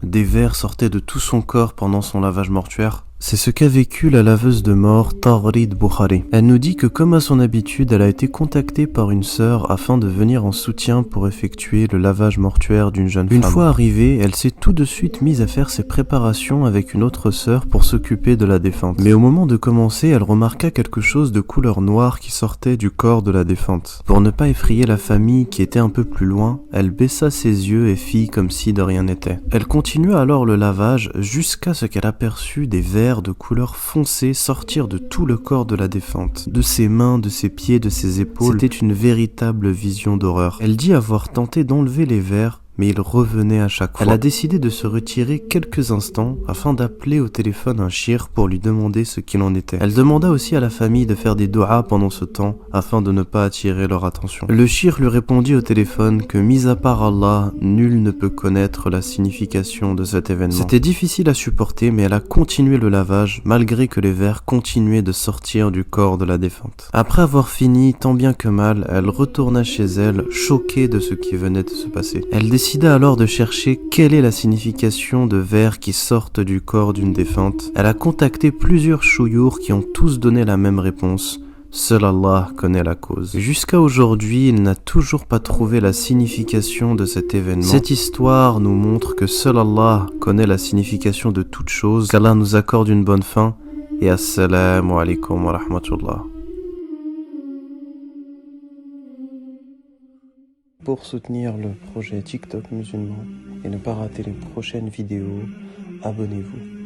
Des vers sortaient de tout son corps pendant son lavage mortuaire. C'est ce qu'a vécu la laveuse de mort Taghrid Bukhari. Elle nous dit que comme à son habitude, elle a été contactée par une sœur afin de venir en soutien pour effectuer le lavage mortuaire d'une jeune femme. Une fois arrivée, elle s'est tout de suite mise à faire ses préparations avec une autre sœur pour s'occuper de la défunte. Mais au moment de commencer, elle remarqua quelque chose de couleur noire qui sortait du corps de la défunte. Pour ne pas effrayer la famille qui était un peu plus loin, elle baissa ses yeux et fit comme si de rien n'était. Elle continua alors le lavage jusqu'à ce qu'elle aperçut des vers de couleur foncée sortir de tout le corps de la défunte, de ses mains, de ses pieds, de ses épaules. C'était une véritable vision d'horreur. Elle dit avoir tenté d'enlever les vers, mais il revenait à chaque fois. Elle a décidé de se retirer quelques instants afin d'appeler au téléphone un shir pour lui demander ce qu'il en était. Elle demanda aussi à la famille de faire des doigts pendant ce temps afin de ne pas attirer leur attention. Le shir lui répondit au téléphone que mis à part Allah, nul ne peut connaître la signification de cet événement. C'était difficile à supporter, mais elle a continué le lavage malgré que les vers continuaient de sortir du corps de la défunte. Après avoir fini, tant bien que mal, elle retourna chez elle, choquée de ce qui venait de se passer. Elle décida alors de chercher quelle est la signification de vers qui sortent du corps d'une défunte. Elle a contacté plusieurs chouyours qui ont tous donné la même réponse. Seul Allah connaît la cause. Jusqu'à aujourd'hui, il n'a toujours pas trouvé la signification de cet événement. Cette histoire nous montre que seul Allah connaît la signification de toute chose. Qu'Allah nous accorde une bonne fin. Et assalamu alaikum wa rahmatullah. Pour soutenir le projet TikTok musulman et ne pas rater les prochaines vidéos, abonnez-vous.